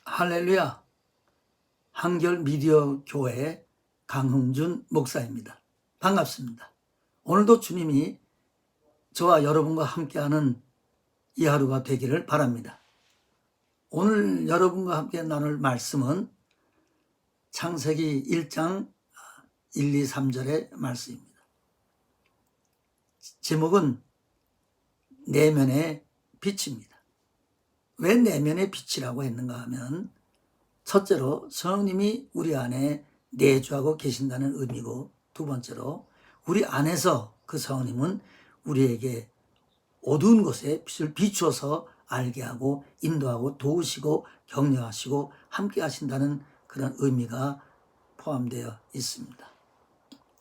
할렐루야. 한결 미디어 교회 강흥준 목사입니다. 반갑습니다. 오늘도 주님이 저와 여러분과 함께하는 이 하루가 되기를 바랍니다. 오늘 여러분과 함께 나눌 말씀은 창세기 1장 1, 2, 3절의 말씀입니다. 제목은 내면의 빛입니다. 왜 내면의 빛이라고 했는가 하면 첫째로 성령님이 우리 안에 내주하고 계신다는 의미고, 두 번째로 우리 안에서 그 성령님은 우리에게 어두운 곳에 빛을 비추어서 알게 하고 인도하고 도우시고 격려하시고 함께 하신다는 그런 의미가 포함되어 있습니다.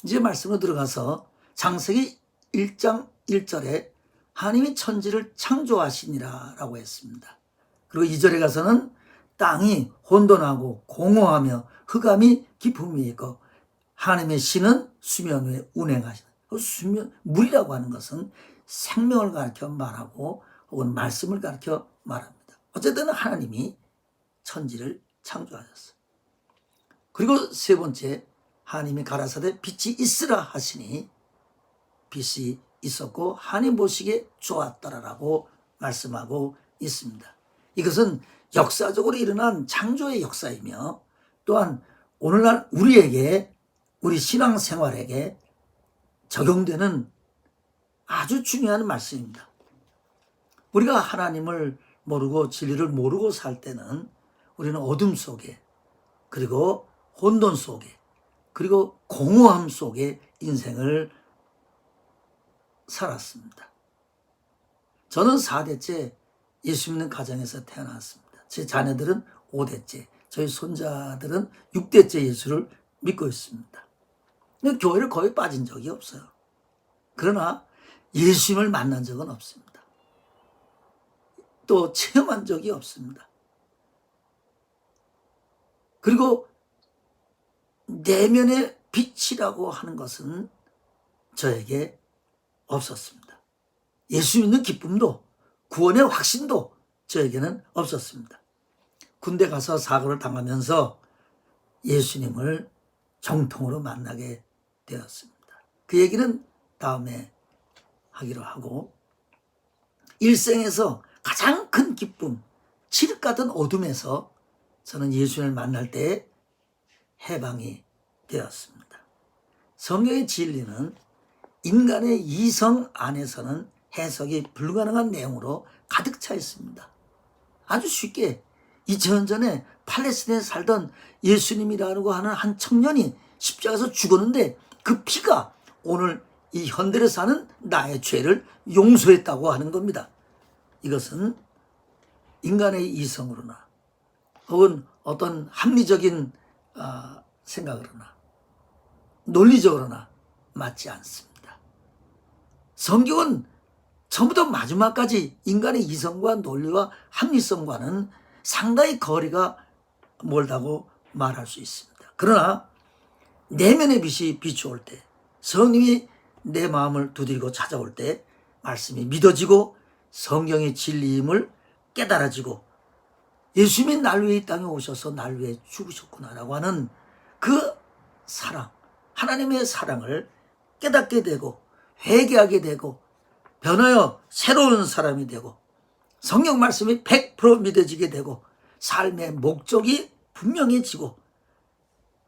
이제 말씀으로 들어가서 창세기 1장 1절에 하나님이 천지를 창조하시니라 라고 했습니다. 그리고 2절에 가서는 땅이 혼돈하고 공허하며 흑암이 깊음이 있고 하나님의 신은 수면 위에 운행하시다. 물이라고 하는 것은 생명을 가르쳐 말하고 혹은 말씀을 가르쳐 말합니다. 어쨌든 하나님이 천지를 창조하셨어요. 그리고 세 번째, 하나님이 가라사대 빛이 있으라 하시니 빛이 있었고 하나님 보시기에 좋았더라라고 말씀하고 있습니다. 이것은 역사적으로 일어난 창조의 역사이며 또한 오늘날 우리에게, 우리 신앙생활에게 적용되는 아주 중요한 말씀입니다. 우리가 하나님을 모르고 진리를 모르고 살 때는 우리는 어둠 속에, 그리고 혼돈 속에, 그리고 공허함 속에 인생을 살았습니다. 저는 4대째 예수 믿는 가정에서 태어났습니다. 제 자녀들은 5대째, 저희 손자들은 6대째 예수를 믿고 있습니다. 근데 교회를 거의 빠진 적이 없어요. 그러나 예수님을 만난 적은 없습니다. 또 체험한 적이 없습니다. 그리고 내면의 빛이라고 하는 것은 저에게 없었습니다. 예수 믿는 기쁨도 구원의 확신도 저에게는 없었습니다. 군대 가서 사고를 당하면서 예수님을 정통으로 만나게 되었습니다. 그 얘기는 다음에 하기로 하고, 일생에서 가장 큰 기쁨, 칠흑 같은 어둠에서 저는 예수님을 만날 때 해방이 되었습니다. 성경의 진리는 인간의 이성 안에서는 해석이 불가능한 내용으로 가득 차 있습니다. 아주 쉽게 2000년 전에 팔레스타인에 살던 예수님이라고 하는 한 청년이 십자가에서 죽었는데 그 피가 오늘 이 현대를 사는 나의 죄를 용서했다고 하는 겁니다. 이것은 인간의 이성으로나 혹은 어떤 합리적인 생각으로나 논리적으로나 맞지 않습니다. 성경은 처음부터 마지막까지 인간의 이성과 논리와 합리성과는 상당히 거리가 멀다고 말할 수 있습니다. 그러나 내면의 빛이 비추올 때, 성령이 내 마음을 두드리고 찾아올 때 말씀이 믿어지고 성경의 진리임을 깨달아지고 예수님이 날 위해 이 땅에 오셔서 날 위해 죽으셨구나라고 하는 그 사랑, 하나님의 사랑을 깨닫게 되고 회개하게 되고 변하여 새로운 사람이 되고 성경 말씀이 100% 믿어지게 되고 삶의 목적이 분명해지고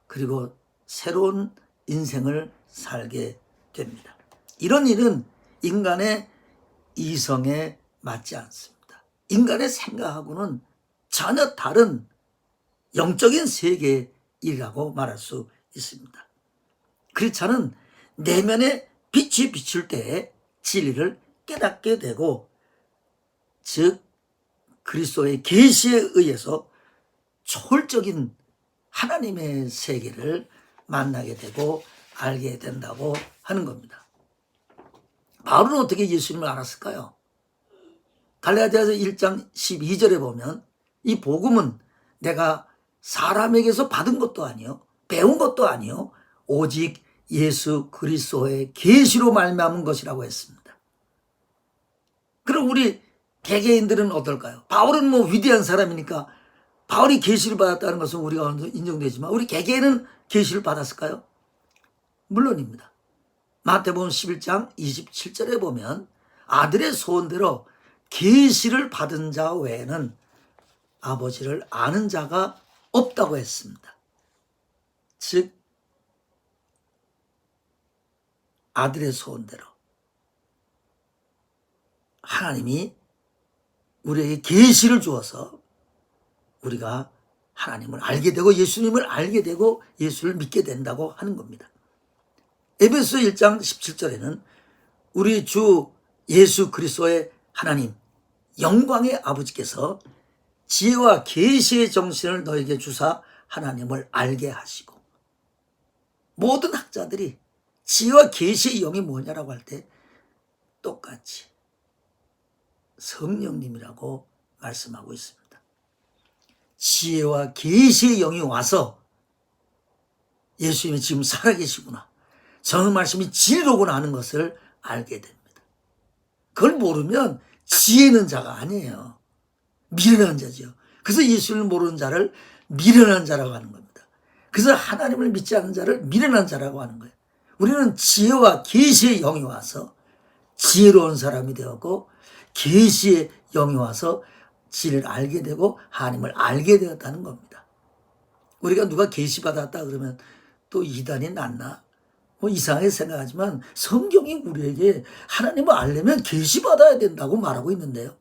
그리고 새로운 인생을 살게 됩니다. 이런 일은 인간의 이성에 맞지 않습니다. 인간의 생각하고는 전혀 다른 영적인 세계의 일이라고 말할 수 있습니다. 크리스찬은 내면의 빛이 비출 때에 진리를 깨닫게 되고, 즉 그리스도의 계시에 의해서 초월적인 하나님의 세계를 만나게 되고 알게 된다고 하는 겁니다. 바울은 어떻게 예수님을 알았을까요? 갈라디아서 1장 12절에 보면 이 복음은 내가 사람에게서 받은 것도 아니요 배운 것도 아니요 오직 예수 그리스도의 계시로 말미암은 것이라고 했습니다. 그럼 우리 개개인들은 어떨까요? 바울은 위대한 사람이니까 바울이 계시를 받았다는 것은 우리가 인정되지만 우리 개개인은 계시를 받았을까요? 물론입니다. 마태복음 11장 27절에 보면 아들의 소원대로 계시를 받은 자 외에는 아버지를 아는 자가 없다고 했습니다. 즉 아들의 소원대로 하나님이 우리에게 계시를 주어서 우리가 하나님을 알게 되고 예수님을 알게 되고 예수를 믿게 된다고 하는 겁니다. 에베소 1장 17절에는 우리 주 예수 그리스도의 하나님 영광의 아버지께서 지혜와 계시의 정신을 너에게 주사 하나님을 알게 하시고, 모든 학자들이 지혜와 계시의 영이 뭐냐라고 할 때 똑같이 성령님이라고 말씀하고 있습니다. 지혜와 계시의 영이 와서 예수님이 지금 살아계시구나, 저는 말씀이 진리로구나 하는 것을 알게 됩니다. 그걸 모르면 지혜는 자가 아니에요. 미련한 자죠. 그래서 예수를 모르는 자를 미련한 자라고 하는 겁니다. 그래서 하나님을 믿지 않는 자를 미련한 자라고 하는 거예요. 우리는 지혜와 계시의 영이 와서 지혜로운 사람이 되었고, 계시의 영이 와서 진리를 알게 되고 하나님을 알게 되었다는 겁니다. 우리가 누가 계시 받았다 그러면 또 이단이 낫나 뭐 이상하게 생각하지만 성경이 우리에게 하나님을 알려면 계시 받아야 된다고 말하고 있는데요.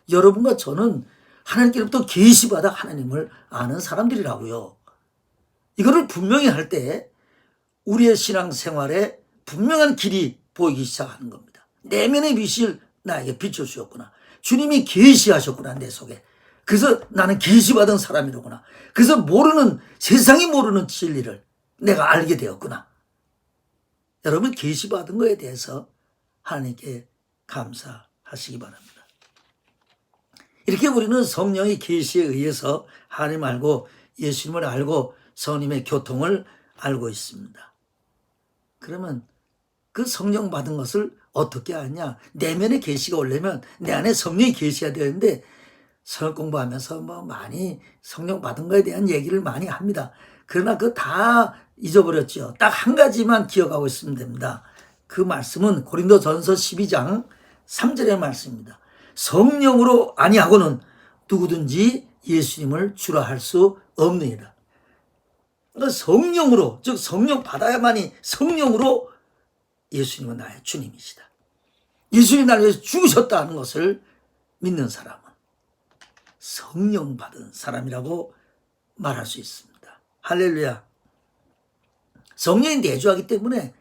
여러분과 저는 하나님께로부터 계시받아 하나님을 아는 사람들이라고요. 이거를 분명히 할 때 우리의 신앙생활에 분명한 길이 보이기 시작하는 겁니다. 내면의 빛을 나에게 비춰주셨구나. 주님이 계시하셨구나, 내 속에. 그래서 나는 계시받은 사람이로구나. 그래서 세상이 모르는 진리를 내가 알게 되었구나. 여러분, 계시받은 거에 대해서 하나님께 감사하시기 바랍니다. 이렇게 우리는 성령의 계시에 의해서 하나님 알고 예수님을 알고 성령의 교통을 알고 있습니다. 그러면 그 성령 받은 것을 어떻게 하냐? 내면의 계시가 오려면 내 안에 성령이 계시해야 되는데, 성경 공부하면서 많이 성령 받은 거에 대한 얘기를 많이 합니다. 그러나 그거 다 잊어버렸죠. 딱 한 가지만 기억하고 있으면 됩니다. 그 말씀은 고린도전서 12장 3절의 말씀입니다. 성령으로 아니하고는 누구든지 예수님을 주라 할 수 없느니라. 그러니까 성령으로, 즉 성령 받아야만이 성령으로 예수님은 나의 주님이시다, 예수님이 나를 위해서 죽으셨다는 것을 믿는 사람은 성령 받은 사람이라고 말할 수 있습니다. 할렐루야. 성령이 내주하기 때문에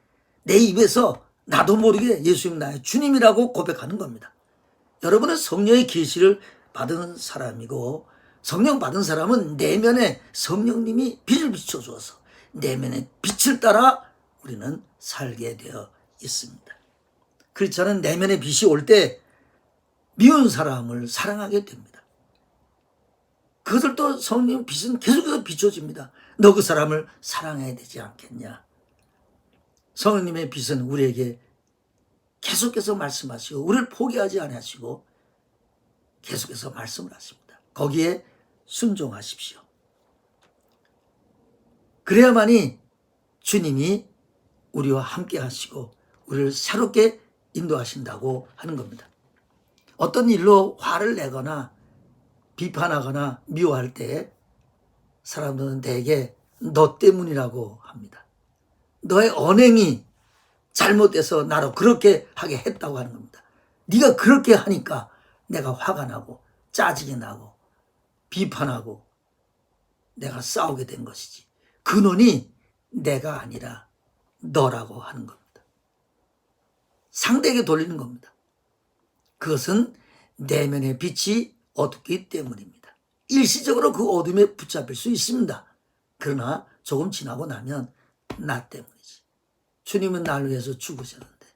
내 입에서 나도 모르게 예수님 나의 주님이라고 고백하는 겁니다. 여러분은 성령의 계시를 받은 사람이고, 성령 받은 사람은 내면에 성령님이 빛을 비춰주어서 내면의 빛을 따라 우리는 살게 되어 있습니다. 그렇지 않은 내면의 빛이 올 때 미운 사람을 사랑하게 됩니다. 그것을 또 성령 빛은 계속해서 비춰집니다. 너 그 사람을 사랑해야 되지 않겠냐. 성령님의 빛은 우리에게 계속해서 말씀하시고 우리를 포기하지 않으시고 계속해서 말씀을 하십니다. 거기에 순종하십시오. 그래야만이 주님이 우리와 함께 하시고 우리를 새롭게 인도하신다고 하는 겁니다. 어떤 일로 화를 내거나 비판하거나 미워할 때 사람들은 대개 너 때문이라고 합니다. 너의 언행이 잘못돼서 나로 그렇게 하게 했다고 하는 겁니다. 네가 그렇게 하니까 내가 화가 나고 짜증이 나고 비판하고 내가 싸우게 된 것이지, 근원이 내가 아니라 너라고 하는 겁니다. 상대에게 돌리는 겁니다. 그것은 내면의 빛이 어둡기 때문입니다. 일시적으로 그 어둠에 붙잡힐 수 있습니다. 그러나 조금 지나고 나면 나 때문이지. 주님은 나를 위해서 죽으셨는데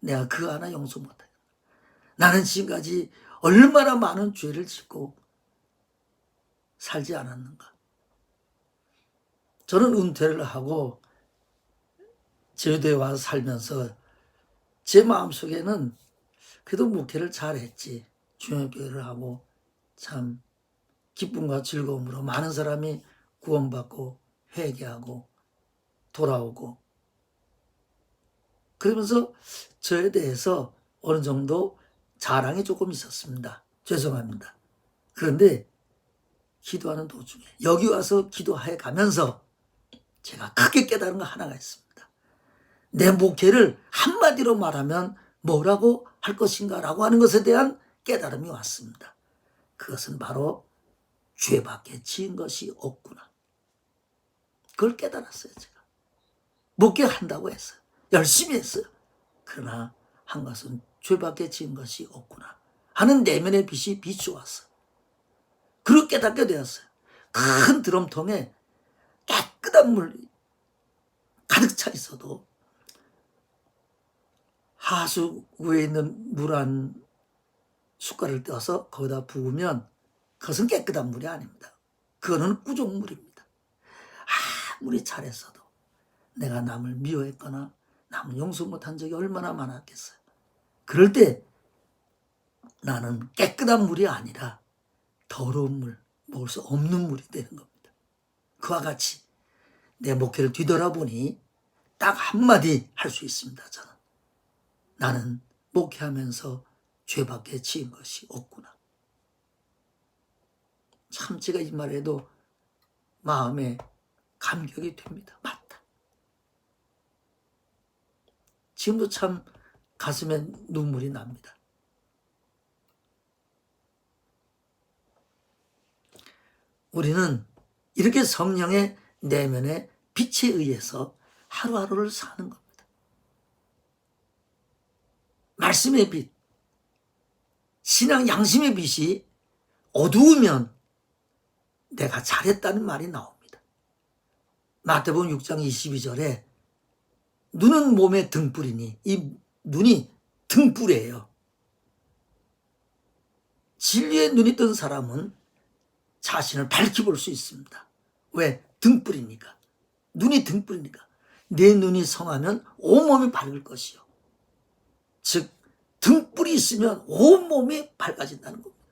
내가 그 하나 용서 못하겠다. 나는 지금까지 얼마나 많은 죄를 짓고 살지 않았는가. 저는 은퇴를 하고 제주도에 와서 살면서 제 마음속에는 그래도 목회를 잘했지, 중요교회를 하고 참 기쁨과 즐거움으로 많은 사람이 구원받고 회개하고 돌아오고, 그러면서 저에 대해서 어느 정도 자랑이 조금 있었습니다. 죄송합니다. 그런데 기도하는 도중에 여기 와서 기도해 가면서 제가 크게 깨달은 거 하나가 있습니다. 내 목회를 한마디로 말하면 뭐라고 할 것인가 라고 하는 것에 대한 깨달음이 왔습니다. 그것은 바로 죄밖에 지은 것이 없구나. 그걸 깨달았어요. 제가 목회한다고 했어요. 열심히 했어요. 그러나 한 것은 죄밖에 지은 것이 없구나 하는 내면의 빛이 비추었어요. 그렇게 깨닫게 되었어요. 큰 드럼통에 깨끗한 물이 가득 차 있어도 하수구에 있는 물 한 숟갈을 떼어서 거기다 부으면 그것은 깨끗한 물이 아닙니다. 그거는 꾸종물입니다. 아무리 잘했어도 내가 남을 미워했거나 남을 용서 못한 적이 얼마나 많았겠어요. 그럴 때 나는 깨끗한 물이 아니라 더러운 물, 먹을 수 없는 물이 되는 겁니다. 그와 같이 내 목회를 뒤돌아보니 딱 한마디 할 수 있습니다. 저는 나는 목회하면서 죄밖에 지은 것이 없구나. 참 제가 이 말에도 마음에 감격이 됩니다. 맞다. 지금도 참 가슴에 눈물이 납니다. 우리는 이렇게 성령의 내면의 빛에 의해서 하루하루를 사는 겁니다. 말씀의 빛, 신앙 양심의 빛이 어두우면 내가 잘했다는 말이 나옵니다. 마태복음 6장 22절에 눈은 몸의 등불이니, 이 눈이 등불이에요. 진리의 눈이 뜬 사람은 자신을 밝히 볼 수 있습니다. 왜? 등불이니까. 눈이 등불이니까. 내 눈이 성하면 온몸이 밝을 것이요. 즉 등불이 있으면 온몸이 밝아진다는 겁니다.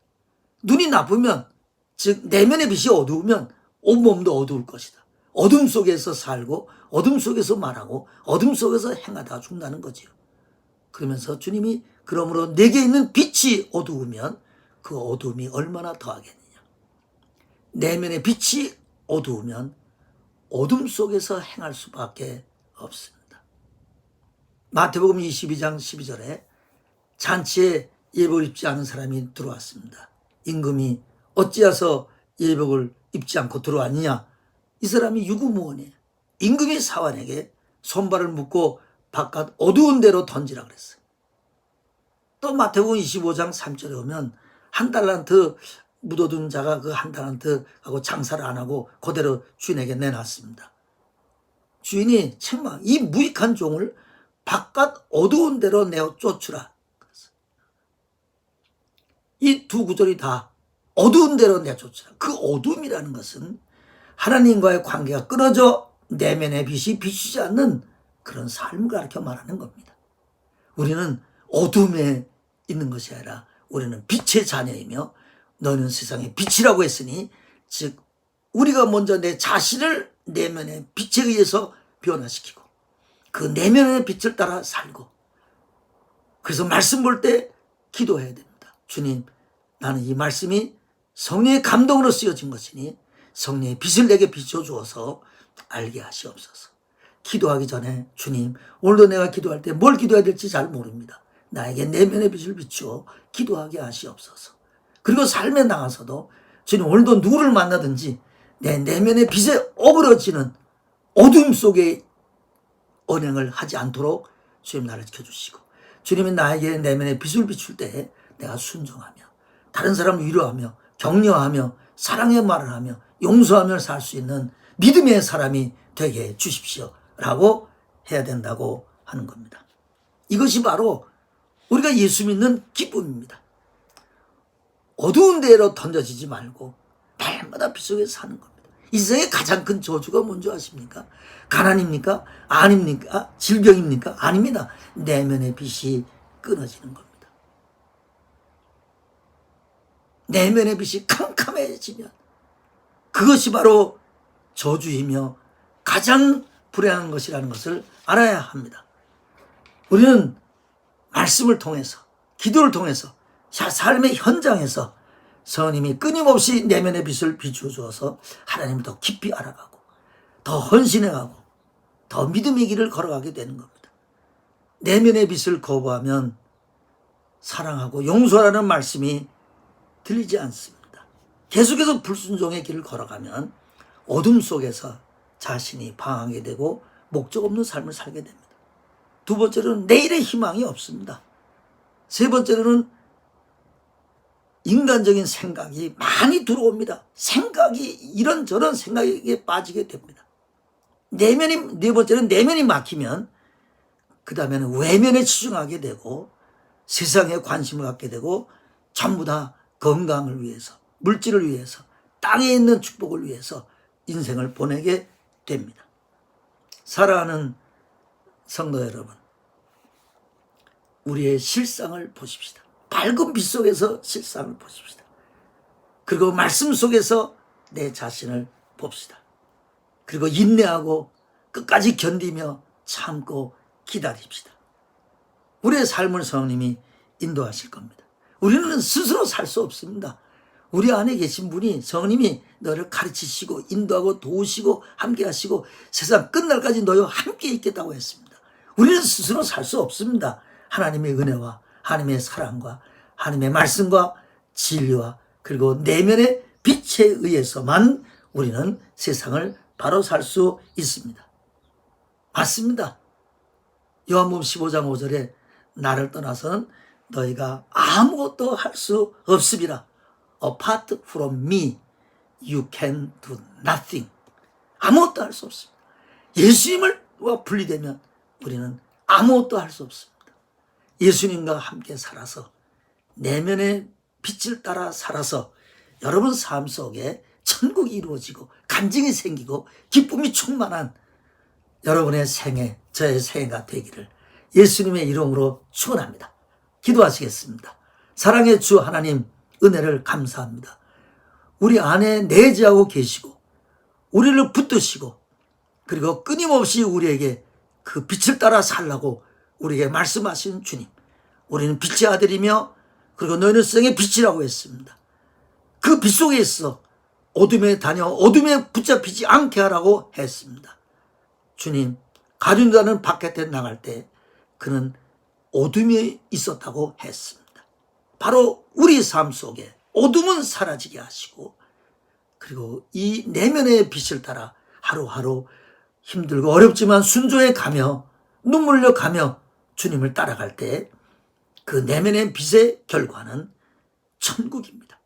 눈이 나쁘면, 즉 내면의 빛이 어두우면 온몸도 어두울 것이다. 어둠 속에서 살고 어둠 속에서 말하고 어둠 속에서 행하다 죽는다는 거지요. 그러면서 주님이 그러므로 내게 있는 빛이 어두우면 그 어둠이 얼마나 더하겠느냐. 내면의 빛이 어두우면 어둠 속에서 행할 수밖에 없습니다. 마태복음 22장 12절에 잔치에 예복을 입지 않은 사람이 들어왔습니다. 임금이 어찌하서 예복을 입지 않고 들어왔느냐. 이 사람이 유구무원이에요. 임금이 사환에게 손발을 묶고 바깥 어두운 데로 던지라 그랬어요. 또 마태복음 25장 3절에 오면 한 달란트 묻어둔 자가 그 한 달란트하고 장사를 안 하고 그대로 주인에게 내놨습니다. 주인이 책망, 이 무익한 종을 바깥 어두운 데로 내어 쫓으라. 이 두 구절이 다 어두운 데로 내쫓으라. 그 어둠이라는 것은 하나님과의 관계가 끊어져 내면의 빛이 비추지 않는 그런 삶을 가르쳐 말하는 겁니다. 우리는 어둠에 있는 것이 아니라 우리는 빛의 자녀이며 너는 세상의 빛이라고 했으니, 즉 우리가 먼저 내 자신을 내면의 빛에 의해서 변화시키고 그 내면의 빛을 따라 살고, 그래서 말씀 볼 때 기도해야 됩니다. 주님, 나는 이 말씀이 성령의 감동으로 쓰여진 것이니 성령의 빛을 내게 비춰주어서 알게 하시옵소서. 기도하기 전에 주님, 오늘도 내가 기도할 때 뭘 기도해야 될지 잘 모릅니다. 나에게 내면의 빛을 비추어 기도하게 하시옵소서. 그리고 삶에 나가서도 주님, 오늘도 누구를 만나든지 내 내면의 빛에 어그러지는 어둠 속에 언행을 하지 않도록 주님 나를 지켜주시고, 주님이 나에게 내면의 빛을 비출 때 내가 순종하며 다른 사람을 위로하며 격려하며 사랑의 말을 하며 용서하며 살 수 있는 믿음의 사람이 되게 해 주십시오 라고 해야 된다고 하는 겁니다. 이것이 바로 우리가 예수 믿는 기쁨입니다. 어두운 데로 던져지지 말고 날마다 빛 속에 사는 겁니다. 이 세상의 가장 큰 저주가 뭔지 아십니까? 가난입니까? 아닙니까? 질병입니까? 아닙니다. 내면의 빛이 끊어지는 겁니다. 내면의 빛이 캄캄해지면 그것이 바로 저주이며 가장 불행한 것이라는 것을 알아야 합니다. 우리는 말씀을 통해서, 기도를 통해서, 삶의 현장에서 성령님이 끊임없이 내면의 빛을 비추어 주어서 하나님을 더 깊이 알아가고 더 헌신해가고 더 믿음의 길을 걸어가게 되는 겁니다. 내면의 빛을 거부하면 사랑하고 용서하라는 말씀이 들리지 않습니다. 계속해서 불순종의 길을 걸어가면 어둠 속에서 자신이 방황하게 되고 목적 없는 삶을 살게 됩니다. 두 번째로는 내일의 희망이 없습니다. 세 번째로는 인간적인 생각이 많이 들어옵니다. 생각이 이런저런 생각에 빠지게 됩니다. 네 번째는 내면이 막히면 그 다음에는 외면에 치중하게 되고 세상에 관심을 갖게 되고 전부 다 건강을 위해서, 물질을 위해서, 땅에 있는 축복을 위해서 인생을 보내게 됩니다. 사랑하는 성도 여러분, 우리의 실상을 보십시다. 밝은 빛 속에서 실상을 보십시다. 그리고 말씀 속에서 내 자신을 봅시다. 그리고 인내하고 끝까지 견디며 참고 기다립시다. 우리의 삶을 성령님이 인도하실 겁니다. 우리는 스스로 살 수 없습니다. 우리 안에 계신 분이 성령님이 너를 가르치시고 인도하고 도우시고 함께 하시고 세상 끝날까지 너와 함께 있겠다고 했습니다. 우리는 스스로 살 수 없습니다. 하나님의 은혜와 하나님의 사랑과 하나님의 말씀과 진리와 그리고 내면의 빛에 의해서만 우리는 세상을 바로 살 수 있습니다. 맞습니다. 요한복음 15장 5절에 나를 떠나서는 너희가 아무것도 할 수 없으리라. Apart from me, you can do nothing. 아무것도 할 수 없습니다. 예수님과 분리되면 우리는 아무것도 할 수 없습니다. 예수님과 함께 살아서 내면의 빛을 따라 살아서 여러분 삶 속에 천국이 이루어지고 간증이 생기고 기쁨이 충만한 여러분의 생애, 저의 생애가 되기를 예수님의 이름으로 축원합니다. 기도하시겠습니다. 사랑의 주 하나님, 은혜를 감사합니다. 우리 안에 내재하고 계시고 우리를 붙드시고 그리고 끊임없이 우리에게 그 빛을 따라 살라고 우리에게 말씀하시는 주님, 우리는 빛의 아들이며 그리고 너희는 세상의 빛이라고 했습니다. 그 빛 속에 있어 어둠에 다녀 어둠에 붙잡히지 않게 하라고 했습니다. 주님, 가룟자는 바깥에 나갈 때 그는 어둠이 있었다고 했습니다. 바로 우리 삶 속에 어둠은 사라지게 하시고 그리고 이 내면의 빛을 따라 하루하루 힘들고 어렵지만 순종해 가며 눈물 흘려 가며 주님을 따라갈 때 그 내면의 빛의 결과는 천국입니다.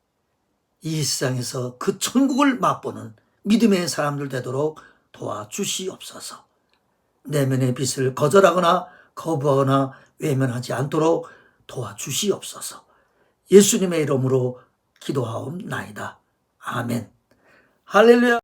이 세상에서 그 천국을 맛보는 믿음의 사람들 되도록 도와주시옵소서. 내면의 빛을 거절하거나 거부하거나 외면하지 않도록 도와주시옵소서. 예수님의 이름으로 기도하옵나이다. 아멘. 할렐루야.